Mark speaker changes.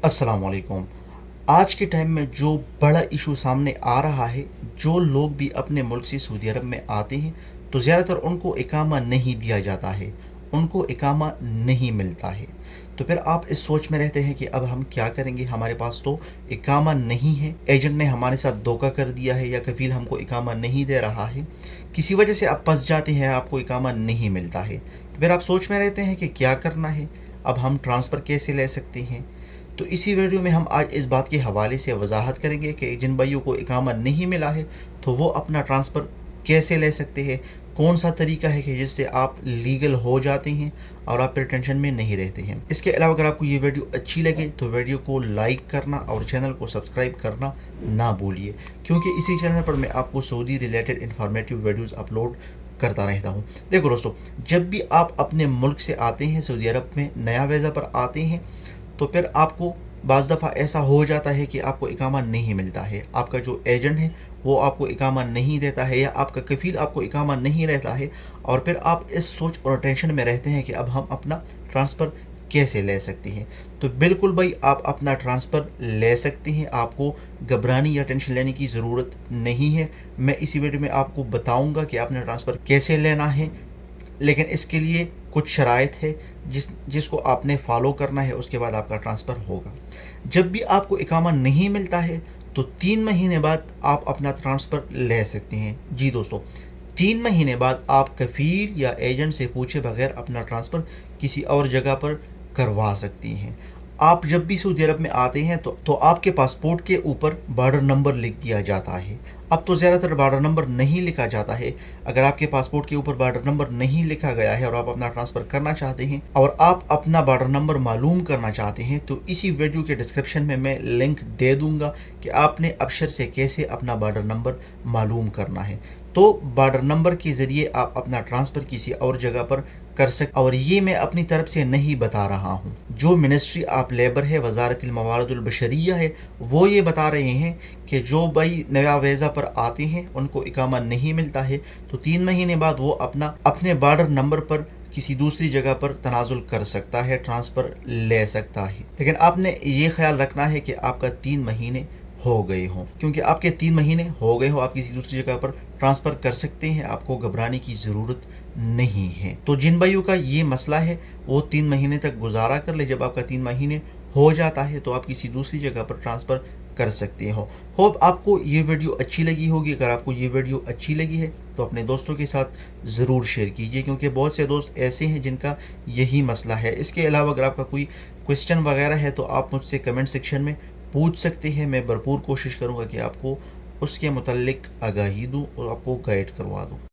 Speaker 1: अस्सलाम वालेकुम। आज के टाइम में जो बड़ा इशू सामने आ रहा है, जो लोग भी अपने मुल्क से सऊदी अरब में आते हैं तो ज़्यादातर उनको इकामा नहीं दिया जाता है, उनको इकामा नहीं मिलता है। तो फिर आप इस सोच में रहते हैं कि अब हम क्या करेंगे, हमारे पास तो इकामा नहीं है, एजेंट ने हमारे साथ धोखा कर दिया है या कफील हमको इकामा नहीं दे रहा है, किसी वजह से आप फंस जाते हैं, आपको इकामा नहीं मिलता है। तो फिर आप सोच में रहते हैं कि क्या करना है, अब हम ट्रांसफ़र कैसे ले सकते हैं। तो इसी वीडियो में हम आज इस बात के हवाले से वजाहत करेंगे कि जिन भाइयों को इकामा नहीं मिला है तो वो अपना ट्रांसफ़र कैसे ले सकते हैं, कौन सा तरीका है कि जिससे आप लीगल हो जाते हैं और आप फिर टेंशन में नहीं रहते हैं। इसके अलावा अगर आपको ये वीडियो अच्छी लगे तो वीडियो को लाइक करना और चैनल को सब्सक्राइब करना ना भूलिए, क्योंकि इसी चैनल पर मैं आपको Saudi related informative videos upload करता रहता हूँ। देखो दोस्तों, जब भी आप अपने मुल्क से आते हैं, सऊदी अरब में नया वीज़ा पर आते हैं, तो फिर आपको बाज़ दफ़ा ऐसा हो जाता है कि आपको इकामा नहीं मिलता है, आपका जो एजेंट है वो आपको इकामा नहीं देता है या आपका कफ़ील आपको इकामा नहीं रहता है, और फिर आप इस सोच और टेंशन में रहते हैं कि अब हम अपना ट्रांसफ़र कैसे ले सकते हैं। तो बिल्कुल भाई, आप अपना ट्रांसफ़र ले सकते हैं, आपको घबराने या टेंशन लेने की ज़रूरत नहीं है। मैं इसी वीडियो में आपको बताऊंगा कि आपने ट्रांसफ़र कैसे लेना है, लेकिन इसके लिए कुछ शराइत है जिसको आपने फॉलो करना है, उसके बाद आपका ट्रांसफ़र होगा। जब भी आपको इकामा नहीं मिलता है तो 3 महीने बाद आप अपना ट्रांसफ़र ले सकते हैं। जी दोस्तों, 3 महीने बाद आप कफ़ील या एजेंट से पूछे बगैर अपना ट्रांसफ़र किसी और जगह पर करवा सकती हैं। आप जब भी सऊदी अरब में आते हैं तो आपके पासपोर्ट के ऊपर बॉर्डर नंबर लिख दिया जाता है। अब तो ज़्यादातर बॉर्डर नंबर नहीं लिखा जाता है। अगर आपके पासपोर्ट के ऊपर बॉर्डर नंबर नहीं लिखा गया है और आप अपना ट्रांसफ़र करना चाहते हैं और आप अपना बॉर्डर नंबर मालूम करना चाहते हैं, तो इसी वीडियो के डिस्क्रिप्शन में मैं लिंक दे दूंगा कि आपने अबशर से कैसे अपना बॉर्डर नंबर मालूम करना है। तो बॉर्डर नंबर के ज़रिए आप अपना ट्रांसफ़र किसी और जगह पर कर सकते। और ये मैं अपनी तरफ से नहीं बता रहा हूँ, जो मिनिस्ट्री ऑफ लेबर है, वजारतुल मवारिदुल बशरिया है, वो ये बता रहे हैं कि जो भाई नया वीज़ा पर आते हैं उनको इकामा नहीं मिलता है तो 3 महीने बाद वो अपने बॉर्डर नंबर पर किसी दूसरी जगह पर तनाजुल कर सकता है, ट्रांसफ़र ले सकता है। लेकिन आपने ये ख्याल रखना है कि आपका 3 महीने हो गए हों, क्योंकि आपके 3 महीने हो गए हो आप किसी दूसरी जगह पर ट्रांसफ़र कर सकते हैं, आपको घबराने की ज़रूरत नहीं है। तो जिन भाइयों का ये मसला है वो 3 महीने तक गुजारा कर ले, जब आपका 3 महीने हो जाता है तो आप किसी दूसरी जगह पर ट्रांसफ़र कर सकते हो। होप आपको ये वीडियो अच्छी लगी होगी। अगर आपको ये वीडियो अच्छी लगी है तो अपने दोस्तों के साथ ज़रूर शेयर कीजिए, क्योंकि बहुत से दोस्त ऐसे हैं जिनका यही मसला है। इसके अलावा अगर आपका कोई क्वेश्चन वगैरह है तो आप मुझसे कमेंट सेक्शन में पूछ सकते हैं। मैं भरपूर कोशिश करूँगा कि आपको उसके मुतल्लिक आगाही दूँ और आपको गाइड करवा दूँ।